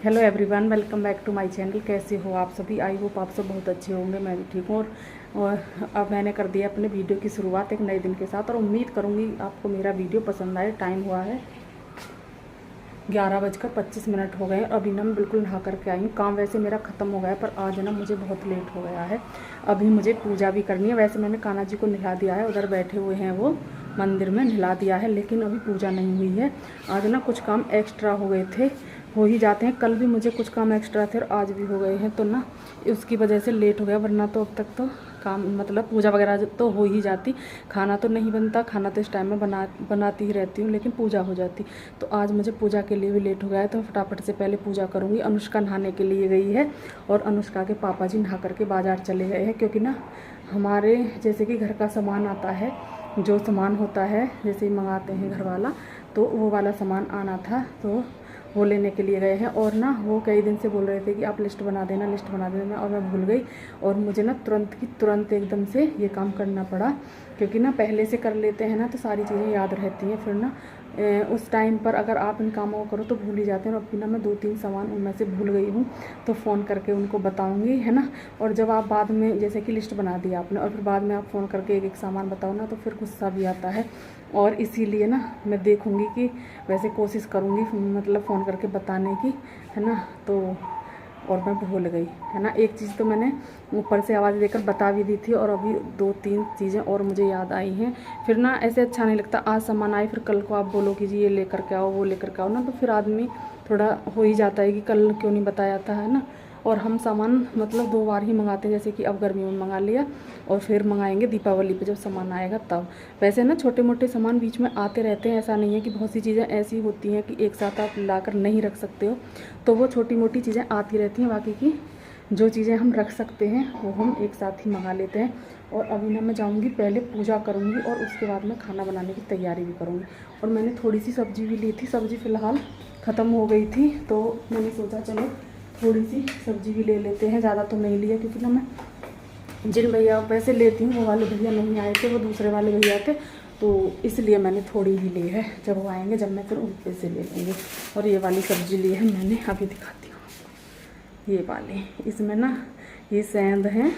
Hello everyone, welcome back to my channel. कैसे हो आप सभी? आई होप आप सब बहुत अच्छे होंगे। मैं भी ठीक हूँ। और अब मैंने कर दिया अपने वीडियो की शुरुआत एक नए दिन के साथ, और उम्मीद करूँगी आपको मेरा वीडियो पसंद आए। टाइम हुआ है 11:25 हो गए और अभी ना मैं बिल्कुल नहा करके आई हूँ। काम वैसे मेरा ख़त्म हो गया है, पर आज ना मुझे बहुत लेट हो गया है। अभी मुझे पूजा भी करनी है। वैसे मैंने कान्हा जी को नहला दिया है, उधर बैठे हुए हैं वो मंदिर में, नहला दिया है, लेकिन अभी पूजा नहीं हुई है। आज ना कुछ काम एक्स्ट्रा हो गए थे, हो ही जाते हैं। कल भी मुझे कुछ काम एक्स्ट्रा थे और आज भी हो गए हैं, तो ना उसकी वजह से लेट हो गया। वरना तो अब तक तो काम मतलब पूजा वगैरह तो हो ही जाती। खाना तो नहीं बनता, खाना तो इस टाइम में बनाती ही रहती हूँ, लेकिन पूजा हो जाती। तो आज मुझे पूजा के लिए भी लेट हो गया है, तो फटाफट से पहले पूजा करूँगी। अनुष्का नहाने के लिए गई है और अनुष्का के पापा जी नहा करके बाज़ार चले गए हैं, क्योंकि ना हमारे जैसे कि घर का सामान आता है, जो सामान होता है जैसे मंगाते हैं घर वाला, तो वो वाला सामान आना था, तो वो लेने के लिए गए हैं। और ना वो कई दिन से बोल रहे थे कि आप लिस्ट बना देना, लिस्ट बना देना, और मैं भूल गई। और मुझे ना तुरंत की तुरंत एकदम से ये काम करना पड़ा, क्योंकि ना पहले से कर लेते हैं ना तो सारी चीज़ें याद रहती हैं। फिर ना उस टाइम पर अगर आप इन कामों को करो तो भूल ही जाते हैं। और अभी ना मैं 2-3 सामान उनमें से भूल गई हूँ, तो फ़ोन करके उनको बताऊँगी, है ना। और जब आप बाद में जैसे कि लिस्ट बना दी आपने और फिर बाद में आप फ़ोन करके एक एक सामान बताओ ना, तो फिर गुस्सा भी आता है। और इसीलिए ना मैं देखूँगी कि वैसे कोशिश करूँगी मतलब फ़ोन करके बताने की, है ना। तो और मैं भूल गई, है ना। एक चीज़ तो मैंने ऊपर से आवाज़ देकर बता भी दी थी, और अभी 2-3 चीज़ें और मुझे याद आई हैं। फिर ना ऐसे अच्छा नहीं लगता, आज सामान आए फिर कल को आप बोलो कि जी ये लेकर के आओ, वो लेकर के आओ ना, तो फिर आदमी थोड़ा हो ही जाता है कि कल क्यों नहीं बताया था, है ना। और हम सामान मतलब 2 बार ही मंगाते हैं, जैसे कि अब गर्मियों में मंगा लिया और फिर मंगाएंगे दीपावली पे जब सामान आएगा तब। वैसे ना छोटे मोटे सामान बीच में आते रहते हैं, ऐसा नहीं है कि बहुत सी चीज़ें ऐसी होती हैं कि एक साथ आप लाकर नहीं रख सकते हो, तो वो छोटी मोटी चीज़ें आती रहती हैं। बाकी की जो चीज़ें हम रख सकते हैं वो हम एक साथ ही मंगा लेते हैं। और अभी ना मैं जाऊँगी, पहले पूजा करूँगी और उसके बाद मैं खाना बनाने की तैयारी भी करूँगी। और मैंने थोड़ी सी सब्ज़ी भी ली थी, सब्ज़ी फ़िलहाल ख़त्म हो गई थी, तो मैंने सोचा चलो थोड़ी सी सब्ज़ी भी ले लेते हैं। ज़्यादा तो नहीं लिया, क्योंकि ना मैं जिन भैया पैसे लेती हूँ वो वाले भैया नहीं आए थे, वो दूसरे वाले भैया थे, तो इसलिए मैंने थोड़ी ही ली है। जब वो आएंगे, जब मैं फिर उन पैसे ले लेंगे। और ये वाली सब्ज़ी ली है मैंने, अभी दिखाती हूँ। ये वाली, इसमें ना ये सेंध है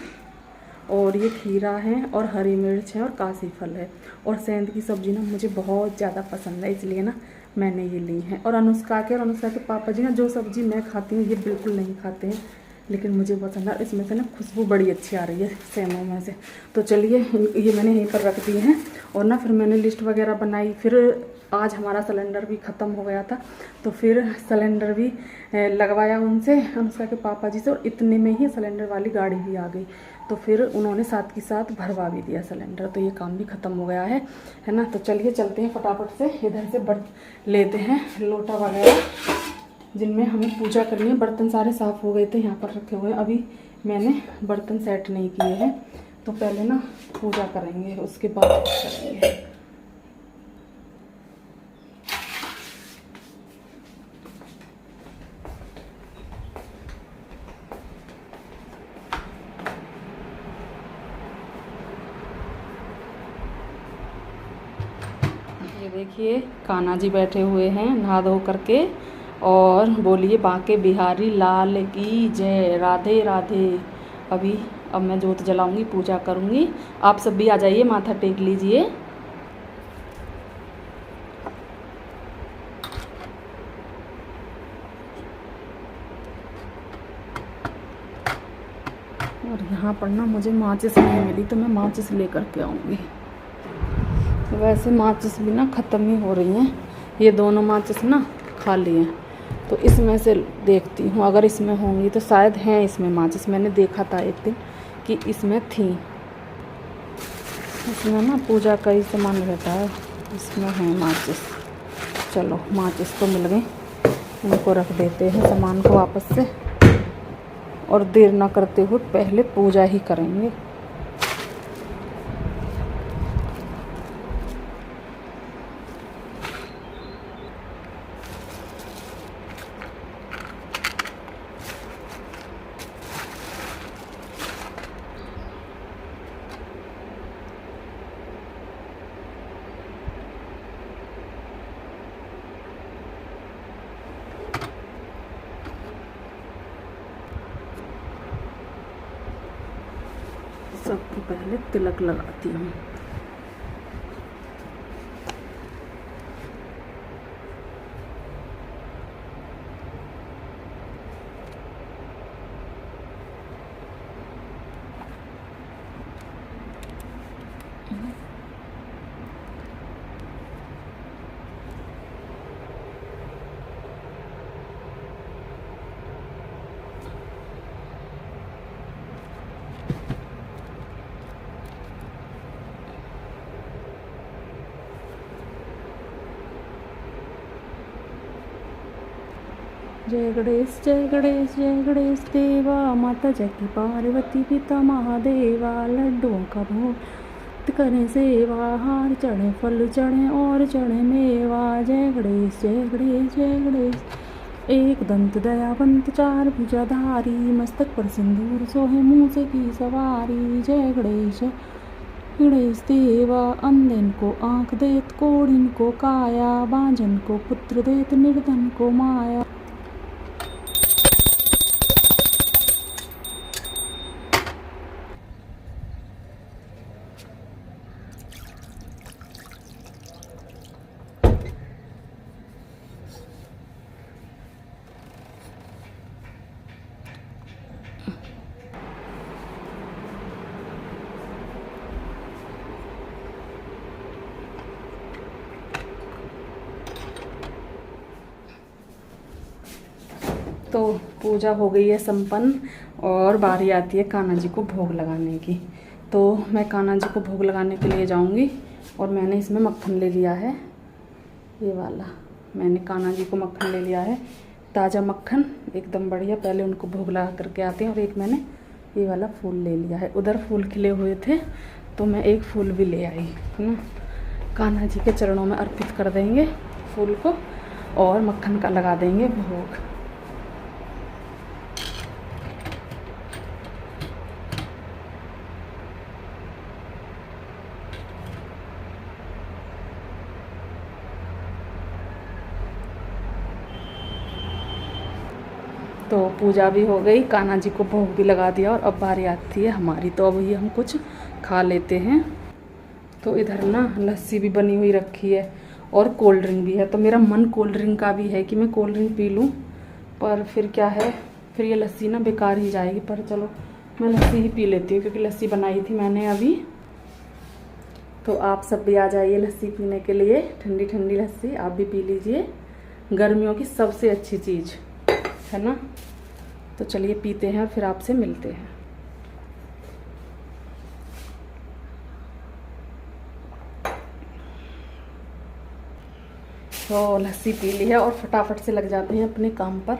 और ये खीरा है और हरी मिर्च है और काशी फल है। और सेंध की सब्ज़ी ना मुझे बहुत ज़्यादा पसंद है, इसलिए ना मैंने ये ली है। और अनुष्का के पापा जी ना जो सब्ज़ी मैं खाती हूँ ये बिल्कुल नहीं खाते हैं, लेकिन मुझे पसंद है। इसमें से ना खुशबू बड़ी अच्छी आ रही है सेमों में से। तो चलिए ये मैंने यहीं पर रख दी हैं। और ना फिर मैंने लिस्ट वगैरह बनाई। फिर आज हमारा सिलेंडर भी ख़त्म हो गया था, तो फिर सिलेंडर भी लगवाया उनसे, अनुष्का के पापा जी से, और इतने में ही सिलेंडर वाली गाड़ी भी आ गई। तो फिर उन्होंने साथ के साथ भरवा भी दिया सिलेंडर, तो ये काम भी ख़त्म हो गया है ना। तो चलिए चलते हैं फटाफट से, इधर से लेते हैं लोटा वगैरह जिनमें हमें पूजा करनी है। बर्तन सारे साफ़ हो गए थे, यहाँ पर रखे हुए हैं। अभी मैंने बर्तन सेट नहीं किए हैं, तो पहले ना पूजा करेंगे, उसके बाद करेंगे। ये देखिए कान्हा जी बैठे हुए हैं नहा धो करके, और बोलिए बांके बिहारी लाल की जय, राधे राधे। अब मैं जोत जलाऊंगी, पूजा करूंगी। आप सब भी आ जाइए, माथा टेक लीजिए। और यहाँ पर ना मुझे माचिस नहीं मिली, तो मैं माचिस लेकर के आऊँगी। वैसे माचिस भी ना ख़त्म ही हो रही हैं, ये दोनों माचिस ना खाली हैं, तो इसमें से देखती हूँ अगर इसमें होंगी तो। शायद हैं इसमें माचिस, मैंने देखा था एक दिन कि इसमें थी। इसमें ना पूजा का ही सामान रहता है, इसमें है माचिस। चलो माचिस तो मिल गई, इनको रख देते हैं सामान को वापस से, और देर ना करते हुए पहले पूजा ही करेंगे। सबको पहले तिलक लगाती हूँ। जय गणेश जय गणेश जय गणेश देवा, माता जगी पार्वती पिता महादेवा, लड्डुओं का भोग करें सेवा, हार चढ़े फल चढ़े और चढ़े मेवा। जय गणेश जय गणेश जय गणेश। एक दंत दयावंत चार भुजाधारी, मस्तक पर सिंदूर सोहे मुँह से की सवारी। जय गणेश गणेश देवा, अंधन को आँख देत कोढ़िन को काया, बांझन को पुत्र देत निर्धन को माया। तो पूजा हो गई है संपन्न और बारी आती है कान्हा जी को भोग लगाने की। तो मैं कान्हा जी को भोग लगाने के लिए जाऊंगी और मैंने इसमें मक्खन ले लिया है, ये वाला मैंने कान्हा जी को मक्खन ले लिया है, ताज़ा मक्खन एकदम बढ़िया। पहले उनको भोग लगा करके आते हैं। और एक मैंने ये वाला फूल ले लिया है, उधर फूल खिले हुए थे तो मैं एक फूल भी ले आई है ना। कान्हा जी के चरणों में अर्पित कर देंगे फूल को और मक्खन का लगा देंगे भोग। तो पूजा भी हो गई, कान्हा जी को भोग भी लगा दिया और अब बारी आती है हमारी। तो अब ये हम कुछ खा लेते हैं। तो इधर ना लस्सी भी बनी हुई रखी है और कोल्ड ड्रिंक भी है। तो मेरा मन कोल्ड ड्रिंक का भी है कि मैं कोल्ड ड्रिंक पी लूँ, पर फिर क्या है, फिर ये लस्सी ना बेकार ही जाएगी। पर चलो मैं लस्सी ही पी लेती हूँ क्योंकि लस्सी बनाई थी मैंने अभी। तो आप सब भी आ जाइए लस्सी पीने के लिए, ठंडी ठंडी लस्सी आप भी पी लीजिए, गर्मियों की सबसे अच्छी चीज़ है ना। तो चलिए पीते हैं और फिर आपसे मिलते हैं। तो लस्सी पी ली है और फटाफट से लग जाते हैं अपने काम पर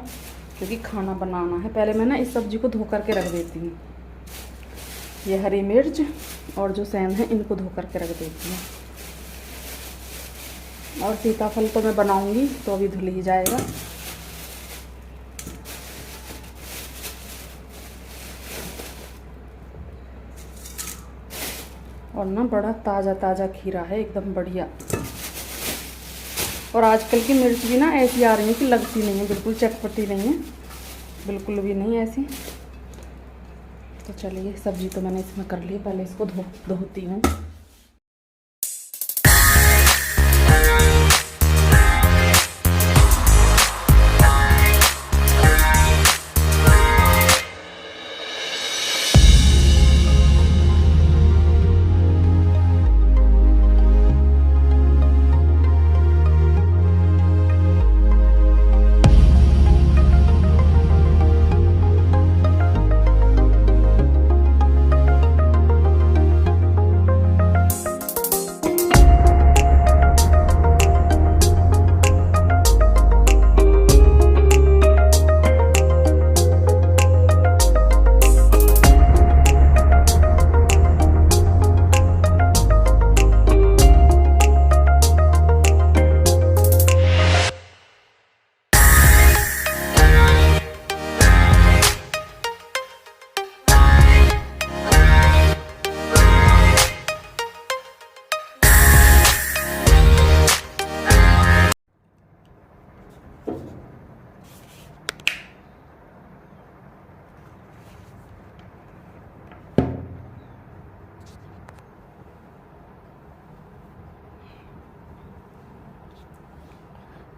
क्योंकि खाना बनाना है। पहले मैं ना इस सब्जी को धो करके रख देती हूँ, ये हरी मिर्च और जो सैन है इनको धो करके रख देती हूँ। और सीताफल तो मैं बनाऊंगी तो अभी धुल ही जाएगा। और ना बड़ा ताज़ा ताज़ा खीरा है, एकदम बढ़िया। और आजकल की मिर्च भी ना ऐसी आ रही है कि लगती नहीं है, बिल्कुल चटपटी नहीं है, बिल्कुल भी नहीं ऐसी। तो चलिए सब्जी तो मैंने इसमें कर ली, पहले इसको धोती हूँ।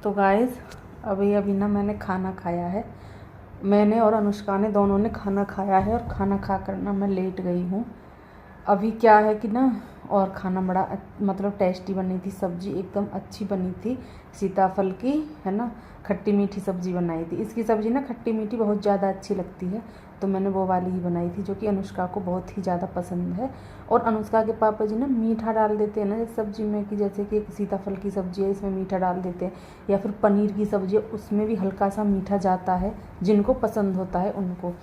तो गाइस अभी ना मैंने खाना खाया है। मैंने और अनुष्का ने दोनों ने खाना खाया है और खाना खा कर ना मैं लेट गई हूँ। अभी क्या है कि ना, और खाना बड़ा मतलब टेस्टी बनी थी, सब्ज़ी एकदम अच्छी बनी थी, सीताफल की है ना, खट्टी मीठी सब्ज़ी बनाई थी। इसकी सब्ज़ी ना खट्टी मीठी बहुत ज़्यादा अच्छी लगती है, तो मैंने वो वाली ही बनाई थी जो कि अनुष्का को बहुत ही ज़्यादा पसंद है। और अनुष्का के पापा जी ना मीठा डाल देते हैं ना इस सब्ज़ी में, कि जैसे कि एक सीताफल की सब्ज़ी है इसमें मीठा डाल देते हैं, या फिर पनीर की सब्ज़ी है उसमें भी हल्का सा मीठा जाता है, जिनको पसंद होता है उनको।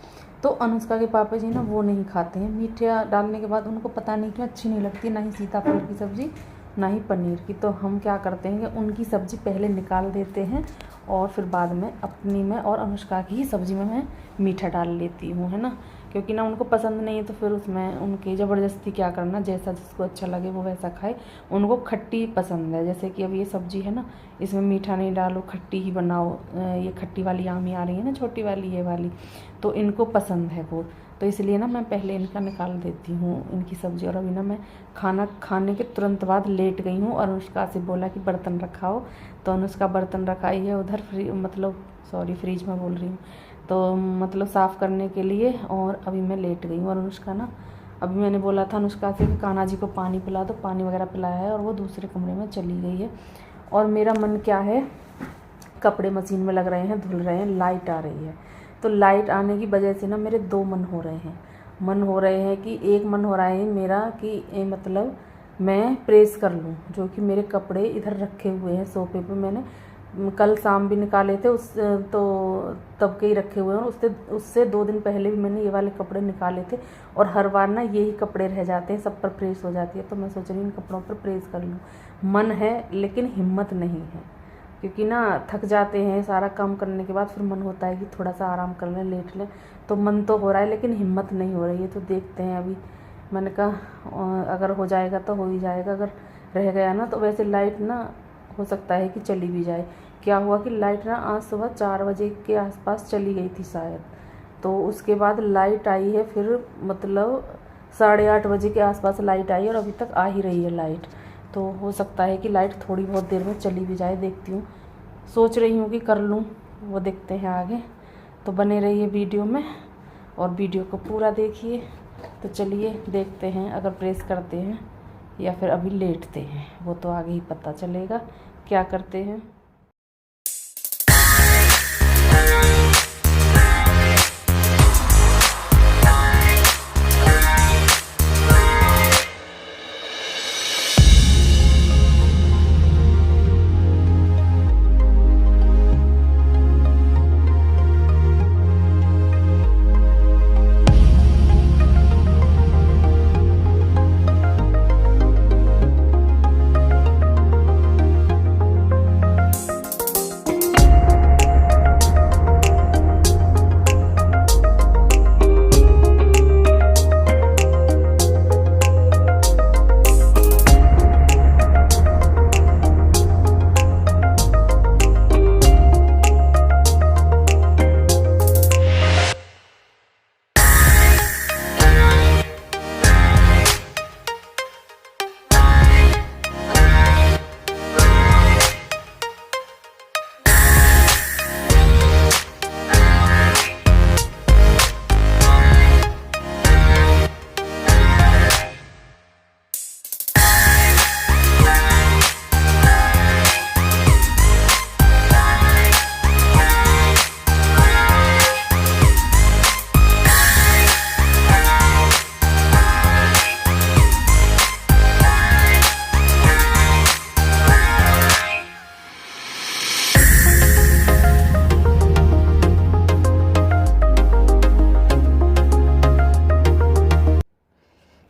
तो अनुष्का के पापा जी ना वो नहीं खाते हैं, मीठा डालने के बाद उनको पता नहीं क्यों अच्छी नहीं लगती, ना ही सीताफल की सब्ज़ी ना ही पनीर की। तो हम क्या करते हैं कि उनकी सब्ज़ी पहले निकाल देते हैं और फिर बाद में अपनी में और अनुष्का की ही सब्ज़ी में मैं मीठा डाल लेती हूँ, है ना, क्योंकि ना उनको पसंद नहीं है तो फिर उसमें उनकी ज़बरदस्ती क्या करना, जैसा जिसको अच्छा लगे वो वैसा खाए। उनको खट्टी पसंद है, जैसे कि अब ये सब्ज़ी है ना, इसमें मीठा नहीं डालो, खट्टी ही बनाओ। ये खट्टी वाली आमी आ रही है ना, छोटी वाली ये वाली, तो इनको पसंद है वो, तो इसलिए ना मैं पहले इनका निकाल देती हूँ इनकी सब्ज़ी। और अभी ना मैं खाना खाने के तुरंत बाद लेट गई हूँ और अनुष्का से बोला कि बर्तन रखाओ, तो अनुष्का बर्तन रखाई है उधर फ्रिज में बोल रही हूँ, तो मतलब साफ़ करने के लिए। और अभी मैं लेट गई हूँ और अनुष्का ना, अभी मैंने बोला था अनुष्का से कि कान्हा जी को पानी पिला दो, पानी वगैरह पिलाया है और वो दूसरे कमरे में चली गई है। और मेरा मन क्या है, कपड़े मशीन में लग रहे हैं, धुल रहे हैं, लाइट आ रही है, तो लाइट आने की वजह से ना मेरे दो मन हो रहे हैं कि एक मन हो रहा है मेरा कि मतलब मैं प्रेस कर लूँ, जो कि मेरे कपड़े इधर रखे हुए हैं सोफे पे, मैंने कल शाम भी निकाले थे उस तो तब के ही रखे हुए हैं, और उससे 2 दिन पहले भी मैंने ये वाले कपड़े निकाले थे। और हर बार ना यही कपड़े रह जाते हैं, सब पर प्रेस हो जाती है, तो मैं सोच रही हूँ इन कपड़ों पर प्रेस कर लूँ। मन है लेकिन हिम्मत नहीं है, क्योंकि ना थक जाते हैं सारा काम करने के बाद, फिर मन होता है कि थोड़ा सा आराम कर लें, लेट लें, तो मन तो हो रहा है लेकिन हिम्मत नहीं हो रही है। तो देखते हैं, अभी मैंने कहा अगर हो जाएगा तो हो ही जाएगा, अगर रह गया ना तो वैसे लाइट ना हो सकता है कि चली भी जाए। क्या हुआ कि लाइट ना आज सुबह 4 बजे के आसपास चली गई थी शायद, तो उसके बाद लाइट आई है फिर मतलब 8:30 बजे के आसपास लाइट आई और अभी तक आ ही रही है लाइट। तो हो सकता है कि लाइट थोड़ी बहुत देर में चली भी जाए, देखती हूँ, सोच रही हूँ कि कर लूँ, वो देखते हैं आगे। तो बने रहिए वीडियो में और वीडियो को पूरा देखिए। तो चलिए देखते हैं अगर प्रेस करते हैं या फिर अभी लेटते हैं, वो तो आगे ही पता चलेगा क्या करते हैं।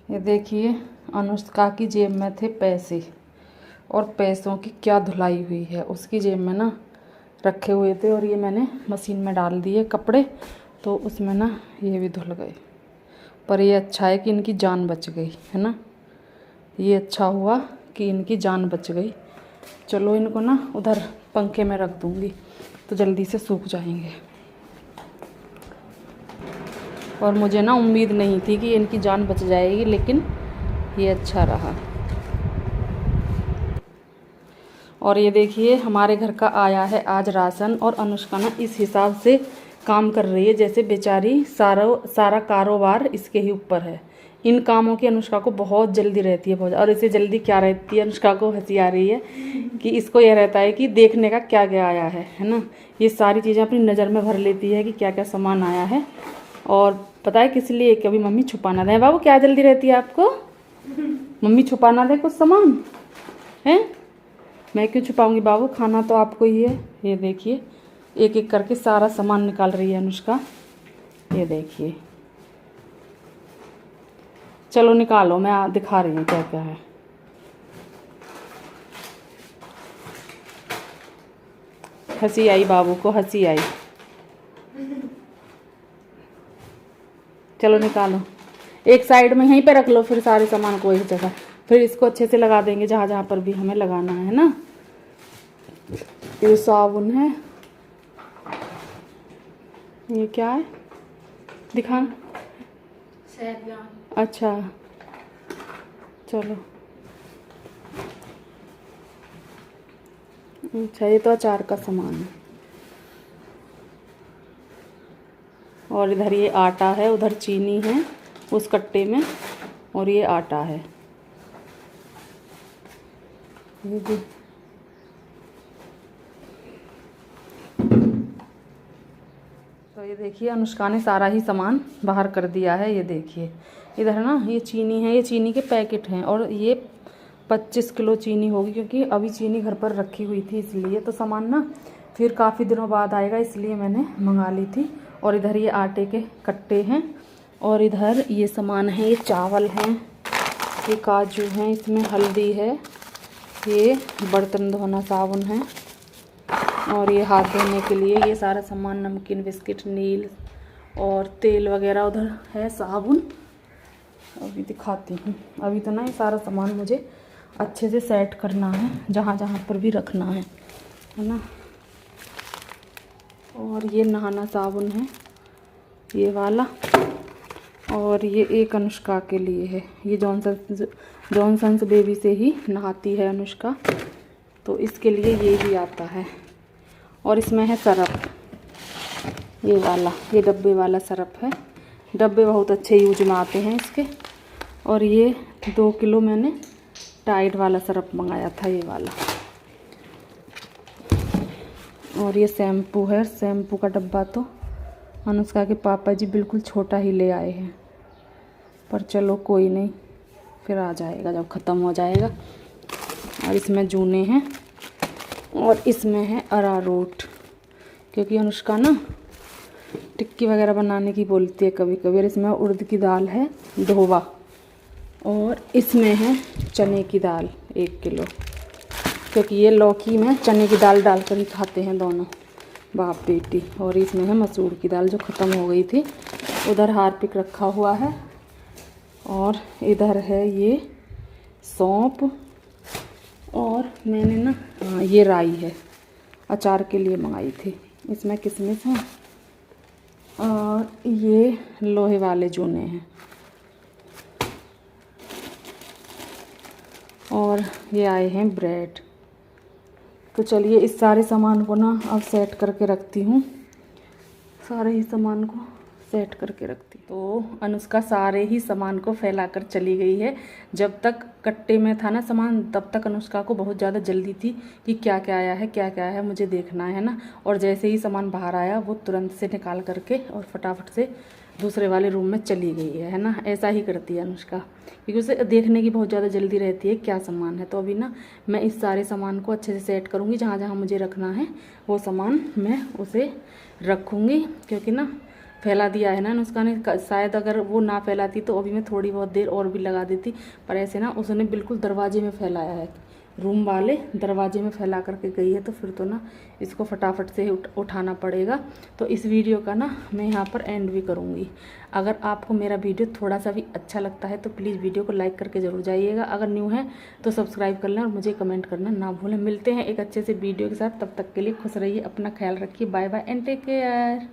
ये देखिए अनुष्का की जेब में थे पैसे, और पैसों की क्या धुलाई हुई है, उसकी जेब में ना रखे हुए थे और ये मैंने मशीन में डाल दिए कपड़े, तो उसमें ना ये भी धुल गए। पर ये अच्छा है कि इनकी जान बच गई, है ना, ये अच्छा हुआ कि इनकी जान बच गई। चलो इनको ना उधर पंखे में रख दूँगी तो जल्दी से सूख जाएंगे। और मुझे ना उम्मीद नहीं थी कि इनकी जान बच जाएगी, लेकिन ये अच्छा रहा। और ये देखिए हमारे घर का आया है आज राशन, और अनुष्का ना इस हिसाब से काम कर रही है जैसे बेचारी सारा कारोबार इसके ही ऊपर है। इन कामों की अनुष्का को बहुत जल्दी रहती है बहुत। और इसे जल्दी क्या रहती है, अनुष्का को हंसी आ रही है कि इसको यह रहता है कि देखने का क्या क्या आया है ना। ये सारी चीज़ें अपनी नज़र में भर लेती है कि क्या क्या सामान आया है। और पता है किस लिए, कभी मम्मी छुपा ना दें। बाबू क्या जल्दी रहती है आपको, मम्मी छुपा ना दे कुछ सामान है। मैं क्यों छुपाऊंगी बाबू, खाना तो आपको ही है। ये देखिए एक एक करके सारा सामान निकाल रही है अनुष्का। ये देखिए, चलो निकालो, मैं दिखा रही हूँ क्या क्या है। हंसी आई बाबू को, हंसी आई। चलो निकालो, एक साइड में यहीं पे रख लो फिर सारे सामान को एक जगह। फिर इसको अच्छे से लगा देंगे जहाँ जहाँ पर भी हमें लगाना है ना। ये साबुन है, ये क्या है दिखा। अच्छा चलो, अच्छा ये तो अचार का सामान है। और इधर ये आटा है, उधर चीनी है उस कट्टे में, और ये आटा है। ये भी तो ये देखिए अनुष्का ने सारा ही सामान बाहर कर दिया है। ये देखिए इधर ना ये चीनी है, ये चीनी के पैकेट हैं, और ये 25 किलो चीनी होगी क्योंकि अभी चीनी घर पर रखी हुई थी, इसलिए तो सामान ना फिर काफ़ी दिनों बाद आएगा, इसलिए मैंने मंगा ली थी। और इधर ये आटे के कट्टे हैं, और इधर ये सामान है, ये चावल हैं, ये काजू हैं, इसमें हल्दी है, ये बर्तन धोना साबुन है, और ये हाथ धोने के लिए ये सारा सामान, नमकीन बिस्किट नील और तेल वगैरह उधर है, साबुन। अभी दिखाती हूँ। अभी तो ना ये सारा सामान मुझे अच्छे से सेट करना है जहाँ जहाँ पर भी रखना है ना। और ये नहाना साबुन है ये वाला, और ये एक अनुष्का के लिए है, ये जॉनसन्स बेबी से ही नहाती है अनुष्का, तो इसके लिए ये भी आता है। और इसमें है सरफ, ये वाला, ये डब्बे वाला सरफ है। डब्बे बहुत अच्छे यूज में आते हैं इसके। और ये 2 किलो मैंने टाइड वाला सरफ मंगाया था, ये वाला। और ये शैम्पू है, शैम्पू का डब्बा तो अनुष्का के पापा जी बिल्कुल छोटा ही ले आए हैं, पर चलो कोई नहीं, फिर आ जाएगा जब ख़त्म हो जाएगा। और इसमें जूने हैं, और इसमें है अरारोट, क्योंकि अनुष्का ना टिक्की वगैरह बनाने की बोलती है कभी कभी। और इसमें उड़द की दाल है धोवा, और इसमें है चने की दाल 1 किलो, क्योंकि ये लौकी में चने की दाल डालकर ही खाते हैं दोनों बाप बेटी। और इसमें है मसूर की दाल जो ख़त्म हो गई थी। उधर हारपिक रखा हुआ है, और इधर है ये सौंफ, और मैंने ना हाँ ये राई है, अचार के लिए मंगाई थी। इसमें किशमिश है, और ये लोहे वाले जूने हैं, और ये आए हैं ब्रेड। तो चलिए इस सारे सामान को ना अब सेट करके रखती हूँ, सारे ही सामान को सेट करके रखती। तो अनुष्का सारे ही सामान को फैलाकर चली गई है। जब तक कट्टे में था ना सामान, तब तक अनुष्का को बहुत ज़्यादा जल्दी थी कि क्या क्या आया है, क्या क्या है मुझे देखना है ना। और जैसे ही सामान बाहर आया वो तुरंत से निकाल करके और फटाफट से दूसरे वाले रूम में चली गई है ना। ऐसा ही करती है अनुष्का, क्योंकि उसे देखने की बहुत ज़्यादा जल्दी रहती है क्या सामान है। तो अभी ना मैं इस सारे सामान को अच्छे से सेट करूँगी, जहाँ जहाँ मुझे रखना है वो सामान मैं उसे रखूँगी। क्योंकि ना फैला दिया है ना अनुष्का ने, शायद अगर वो ना फैलाती तो अभी मैं थोड़ी बहुत देर और भी लगा देती, पर ऐसे ना उसने बिल्कुल दरवाजे में फैलाया है, रूम वाले दरवाजे में फैला करके गई है। तो फिर तो ना इसको फटाफट से उठाना पड़ेगा। तो इस वीडियो का ना मैं यहाँ पर एंड भी करूँगी। अगर आपको मेरा वीडियो थोड़ा सा भी अच्छा लगता है तो प्लीज़ वीडियो को लाइक करके ज़रूर जाइएगा। अगर न्यू है तो सब्सक्राइब कर लें, और मुझे कमेंट करना ना भूलें। मिलते हैं एक अच्छे से वीडियो के साथ, तब तक के लिए खुश रहिए, अपना ख्याल रखिए, bye bye and take care.